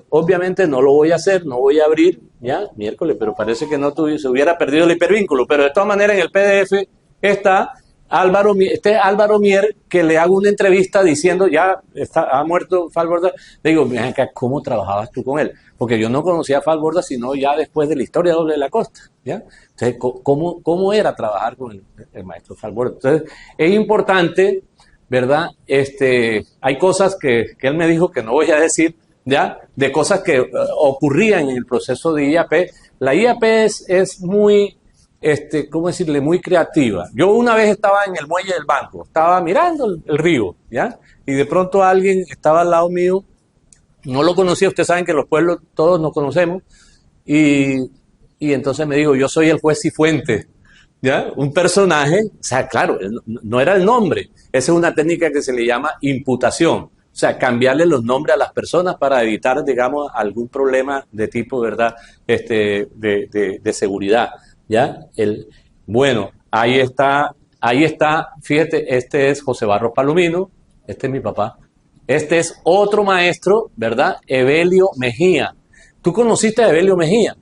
obviamente, no lo voy a hacer, no voy a abrir, ya, miércoles, pero parece que no se hubiera perdido el hipervínculo, pero de todas maneras en el PDF está Álvaro Mier, que le hago una entrevista diciendo, ha muerto Falborda. Le digo, mira, ¿cómo trabajabas tú con él? Porque yo no conocía a Falborda sino ya después de la historia de la Costa, ¿ya? Entonces, ¿cómo era trabajar con el maestro Falborda? Entonces, es importante, ¿verdad? Hay cosas que él me dijo que no voy a decir, ¿ya? De cosas que ocurrían en el proceso de IAP. La IAP es muy, ¿cómo decirle?, muy creativa. Yo una vez estaba en el muelle del banco, estaba mirando el río, ¿ya? Y de pronto alguien estaba al lado mío, no lo conocía, ustedes saben que los pueblos todos nos conocemos, y entonces me dijo, yo soy el juez Cifuentes, ¿ya? Un personaje, o sea, claro, no era el nombre, esa es una técnica que se le llama imputación, o sea, cambiarle los nombres a las personas para evitar, digamos, algún problema de tipo, ¿verdad?, de seguridad. ¿Ya? Bueno, ahí está, fíjate, este es José Barros Palomino, este es mi papá, este es otro maestro, ¿verdad? Evelio Mejía. ¿Tú conociste a Evelio Mejía?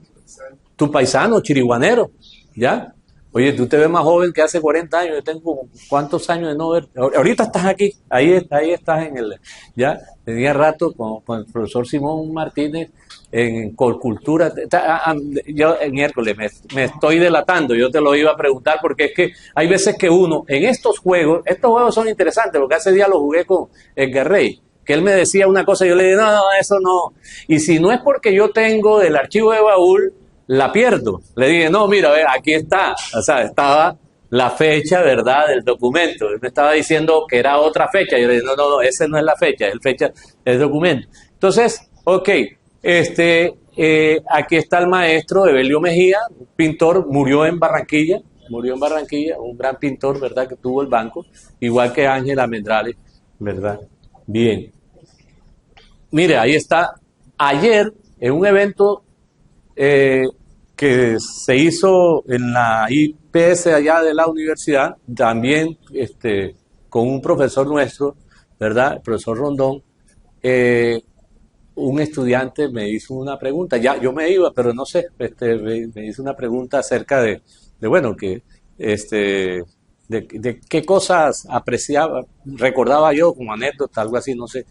Tu paisano, chiriguanero, ¿ya? Oye, tú te ves más joven que hace 40 años, yo tengo ¿cuántos años de no ver? Ahorita estás aquí, ahí estás ¿ya? Tenía rato con el profesor Simón Martínez en Colcultura. Yo en miércoles me estoy delatando, yo te lo iba a preguntar porque es que hay veces que uno, en estos juegos son interesantes, porque hace día los jugué con Edgar Rey, que él me decía una cosa y yo le dije, no, eso no. Y si no es porque yo tengo el archivo de baúl, la pierdo. Le dije, no, mira, aquí está. O sea, estaba la fecha, ¿verdad?, del documento. Él me estaba diciendo que era otra fecha. Yo le dije, no, esa no es la fecha, es la fecha del documento. Entonces, ok, aquí está el maestro Evelio Mejía, un pintor, murió en Barranquilla, un gran pintor, ¿verdad?, que tuvo el banco, igual que Ángel Almendrales, ¿verdad? Bien. Mire, ahí está. Ayer, en un evento que se hizo en la IPS allá de la universidad, también con un profesor nuestro, ¿verdad?, el profesor Rondón, un estudiante me hizo una pregunta, ya yo me iba, pero no sé, me hizo una pregunta acerca de bueno, que de qué cosas apreciaba, recordaba yo como anécdota, algo así, no sé,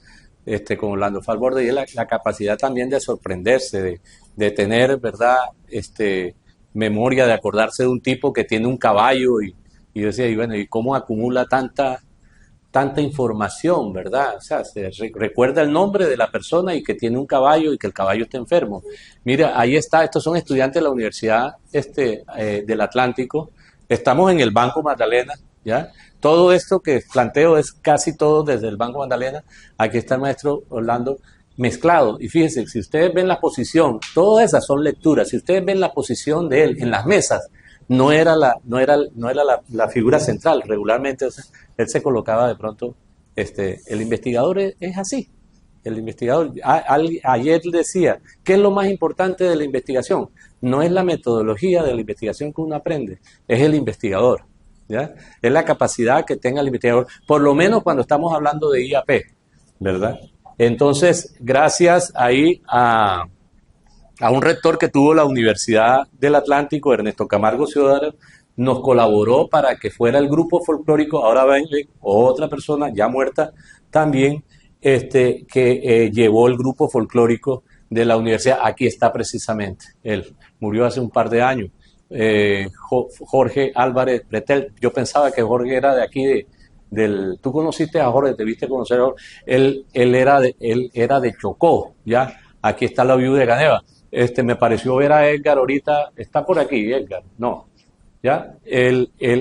con Orlando Falborda, y es la capacidad también de sorprenderse, de tener, ¿verdad?, memoria, de acordarse de un tipo que tiene un caballo, y yo decía, y bueno, ¿y cómo acumula tanta información, ¿verdad? O sea, se recuerda el nombre de la persona y que tiene un caballo y que el caballo está enfermo. Mira, ahí está, estos son estudiantes de la Universidad del Atlántico, estamos en el Banco Magdalena, ¿ya? Todo esto que planteo es casi todo desde el Banco Magdalena. Aquí está el maestro Orlando mezclado. Y fíjense, si ustedes ven la posición, todas esas son lecturas. Si ustedes ven la posición de él en las mesas, no era la figura central. Regularmente, o sea, él se colocaba de pronto, el investigador es así, El investigador, ayer decía, ¿qué es lo más importante de la investigación? No es la metodología de la investigación que uno aprende, es el investigador, ¿ya? Es la capacidad que tenga el investigador, por lo menos cuando estamos hablando de IAP, ¿verdad? Entonces, gracias ahí a un rector que tuvo la Universidad del Atlántico, Ernesto Camargo Ciudadano, nos colaboró para que fuera el grupo folclórico, ahora venga otra persona ya muerta también, que llevó el grupo folclórico de la universidad. Aquí está precisamente, él murió hace un par de años, Jorge Álvarez Pretel. Yo pensaba que Jorge era de aquí, tú conociste a Jorge, te viste conocer a Jorge. Él era de Chocó, ya, aquí está la viuda de Ganeva. Me pareció ver a Edgar ahorita, está por aquí Edgar, no, ¿ya?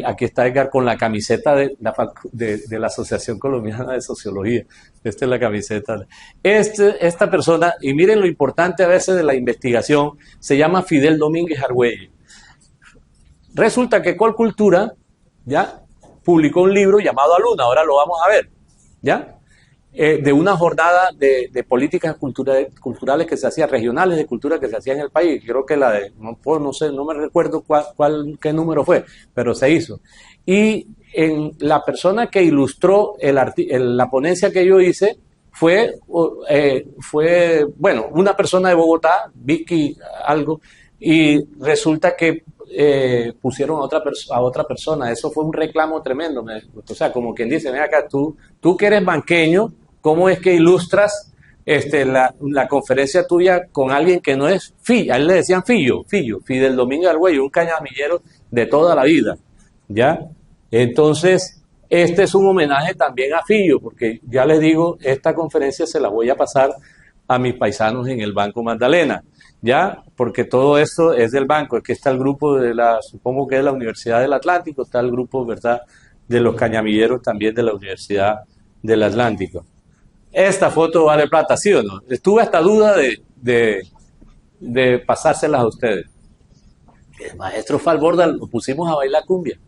Aquí está Edgar con la camiseta de la Asociación Colombiana de Sociología. Esta es la camiseta. Esta persona, y miren lo importante a veces de la investigación, se llama Fidel Domínguez Argüelles. Resulta que Colcultura, ¿ya?, publicó un libro llamado Aluna, ahora lo vamos a ver, ¿ya?, de una jornada de políticas culturales que se hacían, regionales de cultura que se hacía en el país. Creo que no sé, no me recuerdo qué número fue, pero se hizo. Y la persona que ilustró la ponencia que yo hice fue, bueno, una persona de Bogotá, Vicky algo, y resulta que pusieron a otra persona. Eso fue un reclamo tremendo. O sea, como quien dice, ven acá, tú que eres banqueño, ¿cómo es que ilustras la conferencia tuya con alguien que no es Fillo? A él le decían Fidel Domínguez Argüelles, un cañamillero de toda la vida, ¿ya? Entonces, este es un homenaje también a Fillo, porque ya les digo, esta conferencia se la voy a pasar a mis paisanos en el Banco Magdalena, ¿ya? Porque todo esto es del banco. Aquí está el grupo supongo que es la Universidad del Atlántico, está el grupo, ¿verdad?, de los cañamilleros también de la Universidad del Atlántico. Esta foto vale plata, ¿sí o no? Estuve hasta duda de pasárselas a ustedes. El maestro Falborda lo pusimos a bailar cumbia,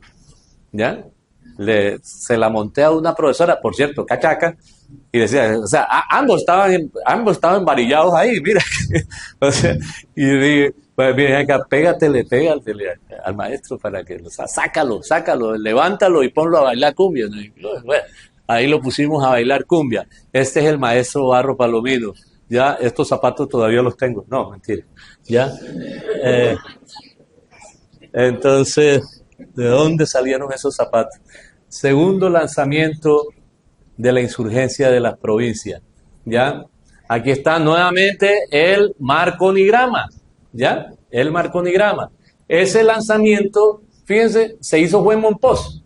¿ya? Se la monté a una profesora, por cierto, cachaca, y decía, o sea, ambos estaban embarillados ahí, mira. O sea, y dije, pues, mira acá, pégatele al maestro para que, o sea, sácalo, levántalo y ponlo a bailar cumbia. Bueno, ahí lo pusimos a bailar cumbia. Este es el maestro Barro Palomino. Ya, estos zapatos todavía los tengo. No, mentira. Ya. Entonces, ¿de dónde salieron esos zapatos? Segundo lanzamiento de la insurgencia de las provincias. ¿Ya? Aquí está nuevamente el marconigrama. ¿Ya? El marconigrama. Ese lanzamiento, fíjense, se hizo fue en Monpós.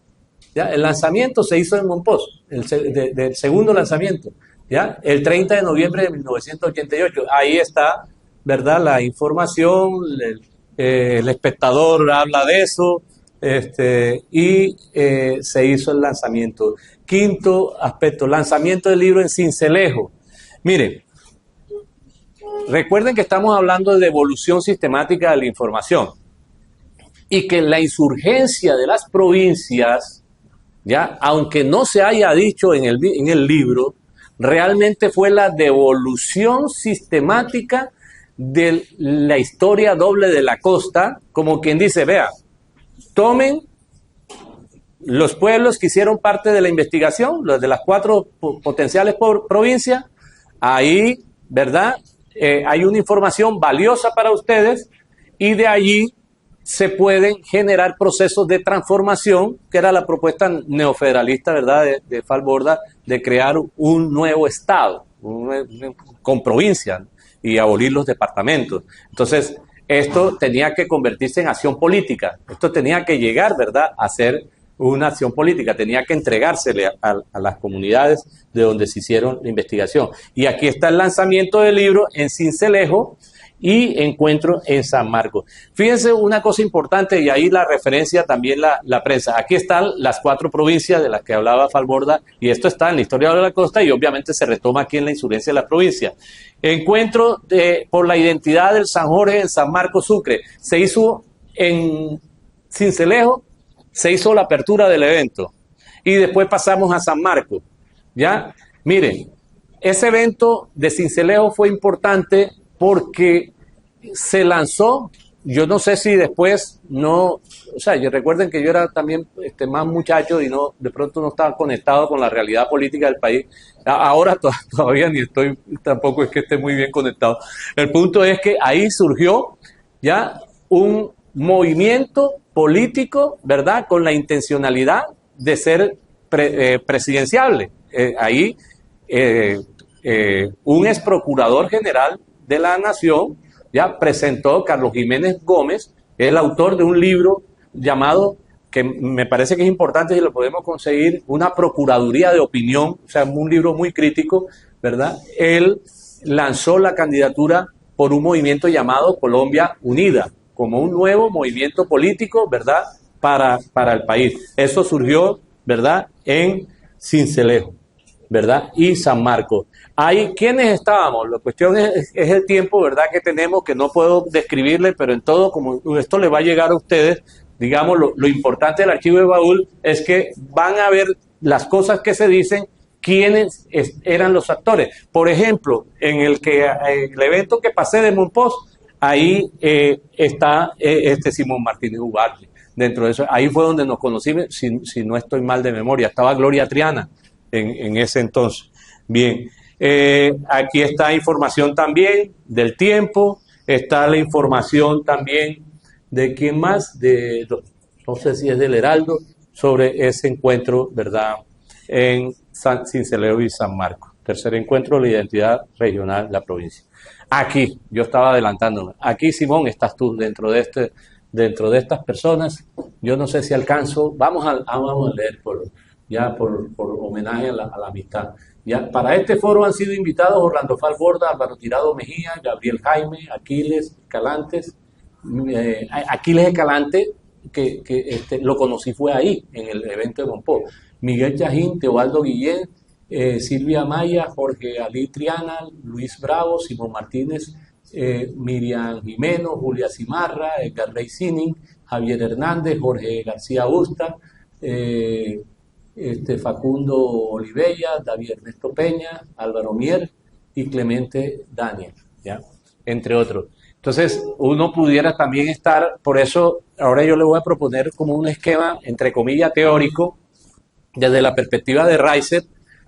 ¿Ya? El lanzamiento se hizo en Monpós, del segundo lanzamiento, ¿ya? El 30 de noviembre de 1988. Ahí está, ¿verdad?, la información, el espectador habla de eso, y se hizo el lanzamiento. Quinto aspecto, lanzamiento del libro en Sincelejo. Miren, recuerden que estamos hablando de devolución sistemática de la información y que la insurgencia de las provincias, ya, aunque no se haya dicho en el libro, realmente fue la devolución sistemática de la historia doble de la costa, como quien dice, vea, tomen los pueblos que hicieron parte de la investigación, los de las 4 potenciales provincias, ahí, ¿verdad?, hay una información valiosa para ustedes y de allí se pueden generar procesos de transformación, que era la propuesta neofederalista, ¿verdad?, de Falborda, de crear un nuevo Estado, con provincias y abolir los departamentos. Entonces, esto tenía que convertirse en acción política, esto tenía que llegar, ¿verdad?, a ser una acción política, tenía que entregársele a las comunidades de donde se hicieron la investigación. Y aquí está el lanzamiento del libro en Sincelejo y Encuentro en San Marcos. Fíjense una cosa importante, y ahí la referencia también la prensa. Aquí están las 4 provincias de las que hablaba Falborda, y esto está en la historia de la costa, y obviamente se retoma aquí en la insurgencia de la provincia. Encuentro por la identidad del San Jorge en San Marcos, Sucre. Se hizo en Sincelejo, se hizo la apertura del evento, y después pasamos a San Marcos. ¿Ya? Miren, ese evento de Sincelejo fue importante porque se lanzó, yo no sé si después no, o sea, recuerden que yo era también más muchacho y no, de pronto no estaba conectado con la realidad política del país. Ahora todavía ni estoy, tampoco es que esté muy bien conectado. El punto es que ahí surgió ya un movimiento político, ¿verdad?, con la intencionalidad de ser presidenciable. Ahí un ex procurador general de la Nación ya presentó, Carlos Jiménez Gómez, el autor de un libro llamado, que me parece que es importante si lo podemos conseguir, Una Procuraduría de Opinión, o sea, un libro muy crítico, ¿verdad? Él lanzó la candidatura por un movimiento llamado Colombia Unida, como un nuevo movimiento político, ¿verdad?, para el país. Eso surgió, ¿verdad?, en Sincelejo, ¿verdad?, y San Marcos. Ahí, ¿quiénes estábamos? La cuestión es el tiempo, ¿verdad?, que tenemos, que no puedo describirle, pero en todo, como esto le va a llegar a ustedes, digamos, lo importante del archivo de baúl es que van a ver las cosas que se dicen, quiénes eran los actores. Por ejemplo, en el evento que pasé de Monpós, ahí está Simón Martínez Ugarte. Dentro de eso, ahí fue donde nos conocimos, si no estoy mal de memoria. Estaba Gloria Triana en ese entonces. Bien, aquí está información también del tiempo, está la información también de quién más, no sé si es del Heraldo, sobre ese encuentro, ¿verdad?, en Sincelejo y San Marcos. Tercer encuentro de la identidad regional de la provincia. Aquí, yo estaba adelantándome. Aquí, Simón, estás tú dentro de estas personas. Yo no sé si alcanzo. Vamos a leer por homenaje a la amistad. Ya, para este foro han sido invitados Orlando Falborda, Álvaro Tirado Mejía, Gabriel Jaime, Aquiles Calantes. Aquiles Escalante, que lo conocí fue ahí, en el evento de Monpó. Miguel Chajín, Teobaldo Guillén, Silvia Maya, Jorge Ali Triana, Luis Bravo, Simón Martínez, Miriam Jimeno, Julia Cimarra, Edgar Rey Sinin, Javier Hernández, Jorge García Busta, Facundo Olivella, David Ernesto Peña, Álvaro Mier y Clemente Daniel, ¿ya?, entre otros. Entonces, uno pudiera también estar, por eso ahora yo le voy a proponer como un esquema, entre comillas, teórico, desde la perspectiva de Reiser,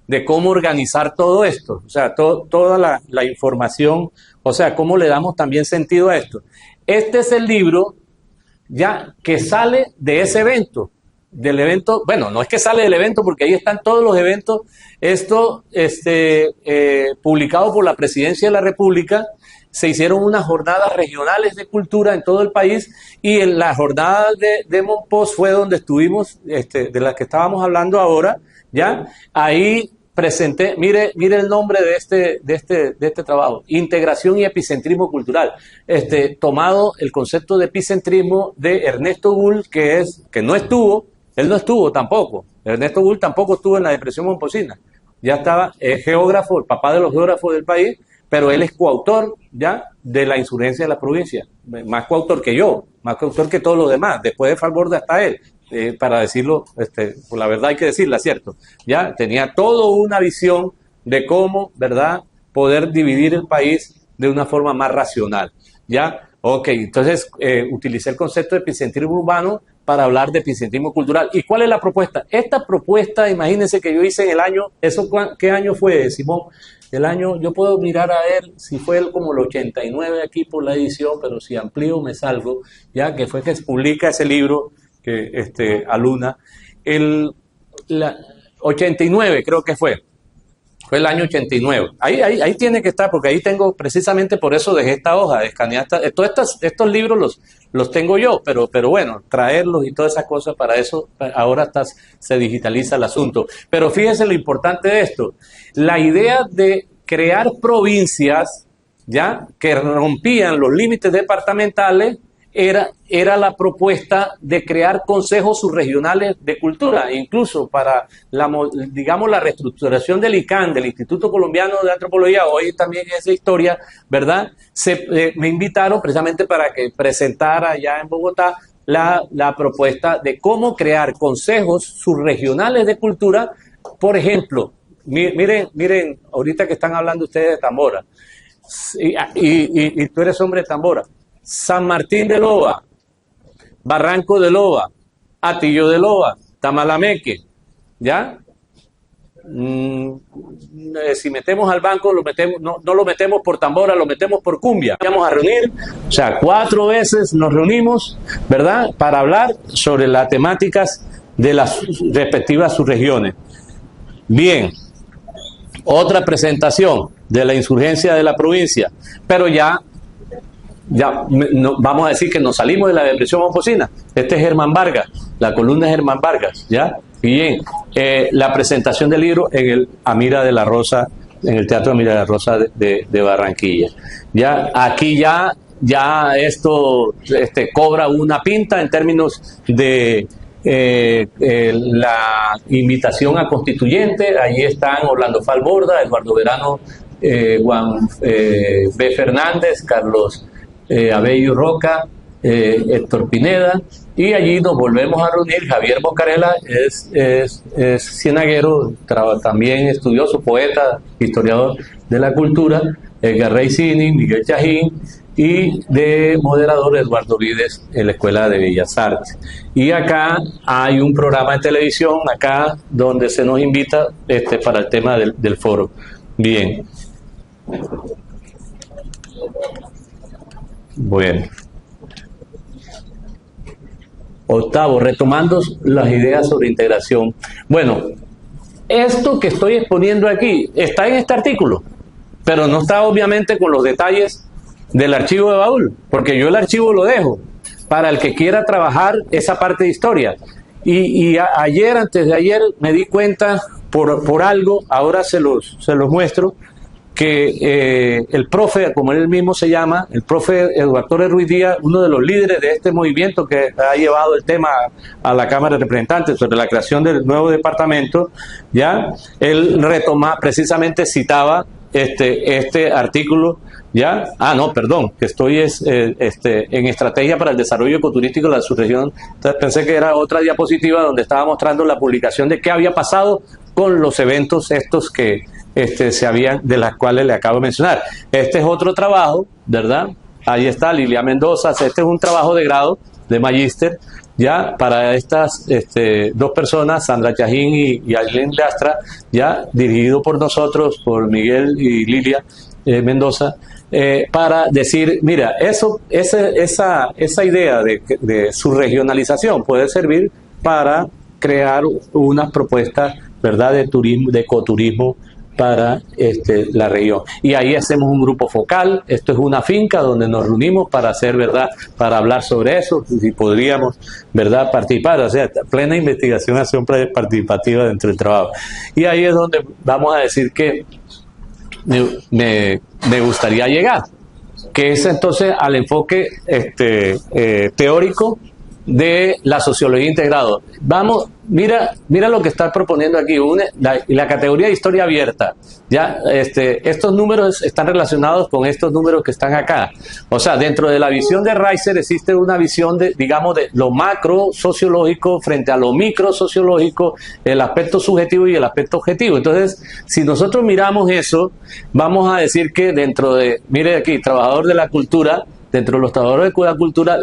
de cómo organizar todo esto, o sea, toda la información, o sea, cómo le damos también sentido a esto. Este es el libro ya que sale de ese evento, del evento, bueno, no es que sale del evento porque ahí están todos los eventos, esto publicado por la Presidencia de la República. Se hicieron unas jornadas regionales de cultura en todo el país y en la jornada de Monpós fue donde estuvimos, de la que estábamos hablando ahora, ¿ya? Ahí presenté, mire el nombre de este trabajo, Integración y Epicentrismo Cultural, tomado el concepto de epicentrismo de Ernesto Bull, él no estuvo tampoco, Ernesto Bull tampoco estuvo en la Depresión Momposina, ya estaba, es geógrafo, el papá de los geógrafos del país, pero él es coautor ya de la insurgencia de la provincia, más coautor que yo, más coautor que todos los demás, después de Falborda hasta él, para decirlo, por la verdad hay que decirla, ¿cierto? Ya tenía toda una visión de cómo, ¿verdad?, poder dividir el país de una forma más racional, ¿ya? Ok, entonces utilicé el concepto de epicentrismo urbano para hablar de epicentrismo cultural. ¿Y cuál es la propuesta? Esta propuesta, imagínense que yo hice en el año, ¿qué año fue, Simón? El año, yo puedo mirar a ver si fue como el 89 aquí por la edición, pero si amplío me salgo, ya que fue que se publica ese libro que Aluna, 89 creo que fue el año 89. Ahí tiene que estar, porque ahí tengo, precisamente por eso dejé esta hoja, escanear todos estos libros los tengo yo, pero bueno, traerlos y todas esas cosas, para eso ahora se digitaliza el asunto. Pero fíjense lo importante de esto, la idea de crear provincias, ya, que rompían los límites departamentales, era la propuesta de crear consejos subregionales de cultura, incluso para la reestructuración del ICANN, del Instituto Colombiano de Antropología, hoy también esa historia, ¿verdad? Me invitaron precisamente para que presentara allá en Bogotá la propuesta de cómo crear consejos subregionales de cultura, por ejemplo, Miren, miren, ahorita que están hablando ustedes de Tambora, y tú eres hombre de Tambora, San Martín de Loba, Barranco de Loba, Atillo de Loba, Tamalameque, ¿ya? Si metemos al banco, lo metemos, no lo metemos por Tambora, lo metemos por Cumbia. Vamos a reunir, o sea, 4 veces nos reunimos, ¿verdad?, para hablar sobre las temáticas de las respectivas subregiones. Bien, otra presentación de la insurgencia de la provincia, pero ya no, vamos a decir que nos salimos de la depresión Momposina. Este es Germán Vargas, la columna de Germán Vargas, ¿ya? Bien, la presentación del libro en el Amira de la Rosa, en el Teatro Amira de la Rosa de Barranquilla. Ya, aquí ya esto cobra una pinta en términos de la invitación a constituyente. Allí están Orlando Falborda, Eduardo Verano, Juan B. Fernández, Carlos Abello Roca, Héctor Pineda, y allí nos volvemos a reunir. Javier Boscarela es cienaguero, también estudioso, poeta, historiador de la cultura, Edgar Reicini, Miguel Chajín, y de moderador Eduardo Vides en la Escuela de Bellas Artes. Y acá hay un programa de televisión, acá donde se nos invita para el tema del foro. Bien. Bueno. Octavo, retomando las ideas sobre integración. Bueno, esto que estoy exponiendo aquí está en este artículo, pero no está obviamente con los detalles del archivo de baúl, porque yo el archivo lo dejo para el que quiera trabajar esa parte de historia. Y ayer, antes de ayer, me di cuenta por algo, ahora se los muestro, que el profe, como él mismo se llama, el profe Eduardo Torres Ruiz Díaz, uno de los líderes de este movimiento que ha llevado el tema a la Cámara de Representantes sobre la creación del nuevo departamento, ya, él precisamente citaba este artículo, ya, no, perdón, que estoy en estrategia para el desarrollo ecoturístico de la subregión. Entonces pensé que era otra diapositiva donde estaba mostrando la publicación de qué había pasado con los eventos estos que de las cuales le acabo de mencionar. Este es otro trabajo, ¿verdad? Ahí está Lilia Mendoza. Este es un trabajo de grado, de magíster, ya, para estas 2 personas, Sandra Chajín y Aileen Lastra, ya, dirigido por nosotros, por Miguel y Lilia Mendoza, para decir, mira, esa idea de su regionalización puede servir para crear unas propuestas, ¿verdad?, de turismo, de ecoturismo para la región. Y ahí hacemos un grupo focal. Esto es una finca donde nos reunimos para hacer, ¿verdad?, para hablar sobre eso, si podríamos, ¿verdad?, participar, o sea, plena investigación, acción participativa dentro del trabajo. Y ahí es donde vamos a decir que me gustaría llegar, que es entonces al enfoque teórico de la sociología integrada. Vamos, mira lo que está proponiendo aquí, la categoría de historia abierta. Ya, estos números están relacionados con estos números que están acá. O sea, dentro de la visión de Reiser existe una visión digamos, de lo macro sociológico frente a lo micro sociológico, el aspecto subjetivo y el aspecto objetivo. Entonces, si nosotros miramos eso, vamos a decir que mire aquí, trabajador de la cultura. Dentro de los trabajadores de la cultura,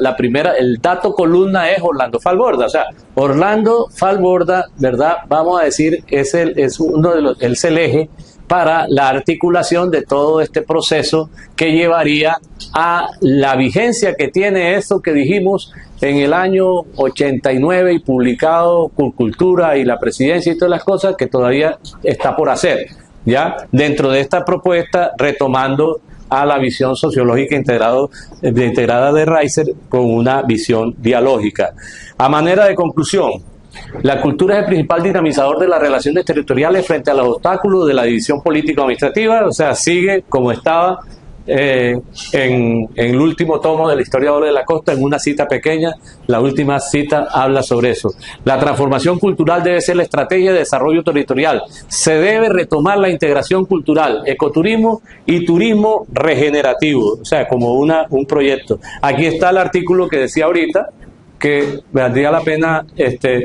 el dato columna es Orlando Falborda. O sea, Orlando Falborda, ¿verdad?, vamos a decir, es el eje para la articulación de todo este proceso que llevaría a la vigencia que tiene esto que dijimos en el año 89 y publicado con Cultura y la Presidencia y todas las cosas que todavía está por hacer, ¿ya? Dentro de esta propuesta, retomando a la visión sociológica integrada de Reiser con una visión dialógica. A manera de conclusión, la cultura es el principal dinamizador de las relaciones territoriales frente a los obstáculos de la división político-administrativa, o sea, sigue como estaba en el último tomo de la historia de la costa, en una cita pequeña. La última cita habla sobre eso. La transformación cultural debe ser la estrategia de desarrollo territorial. Se debe retomar la integración cultural, ecoturismo y turismo regenerativo, o sea, como un proyecto. Aquí está el artículo que decía ahorita, que valdría la pena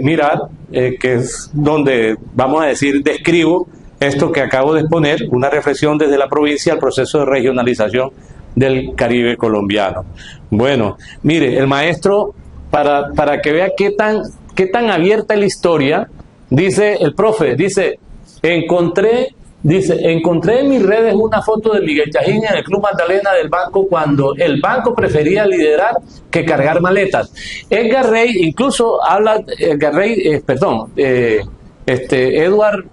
mirar, que es donde, vamos a decir, describo esto que acabo de exponer, una reflexión desde la provincia al proceso de regionalización del Caribe colombiano. Bueno, mire, el maestro, para que vea qué tan abierta es la historia, dice el profe, encontré en mis redes una foto de Miguel Chajín en el Club Magdalena del banco cuando el banco prefería liderar que cargar maletas. Edgar Rey incluso habla, Edward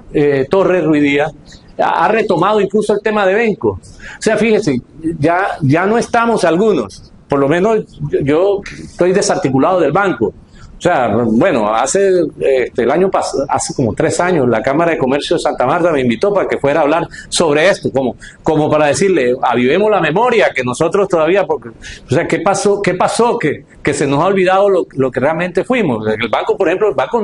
Torres Ruidía ha retomado incluso el tema de Benco. O sea, fíjese, ya no estamos algunos, por lo menos yo estoy desarticulado del banco. O sea, bueno, el año pasado, hace como 3 años, la Cámara de Comercio de Santa Marta me invitó para que fuera a hablar sobre esto, como para decirle, avivemos la memoria, que nosotros todavía, porque, o sea, ¿qué pasó? Que se nos ha olvidado lo que realmente fuimos. El banco, por ejemplo, el banco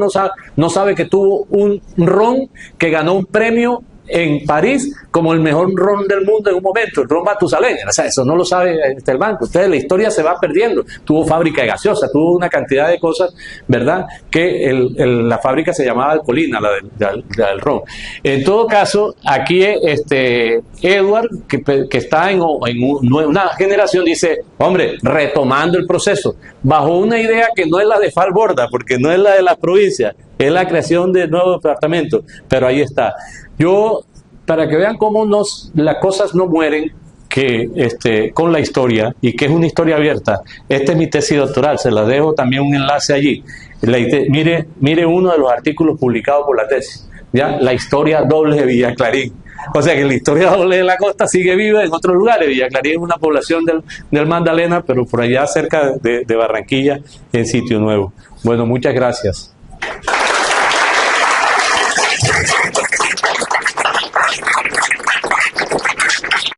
no sabe que tuvo un ron que ganó un premio en París como el mejor ron del mundo en un momento, el ron Matusalén. O sea, eso no lo sabe el banco. Entonces la historia se va perdiendo. Tuvo fábrica de gaseosa, tuvo una cantidad de cosas, ¿verdad? Que la fábrica se llamaba Alcolina, la del ron. En todo caso, aquí Edward, que está en una generación, dice, hombre, retomando el proceso, bajo una idea que no es la de Falborda, porque no es la de la provincia, es la creación de nuevos departamentos, pero ahí está. Yo, para que vean cómo las cosas no mueren con la historia, y que es una historia abierta, esta es mi tesis doctoral, se la dejo también un enlace allí. Mire uno de los artículos publicados por la tesis, ¿ya? La historia doble de Villa Clarín. O sea que la historia doble de la costa sigue viva en otros lugares. Villa Clarín es una población del Magdalena, pero por allá cerca de Barranquilla, en Sitio Nuevo. Bueno, muchas gracias.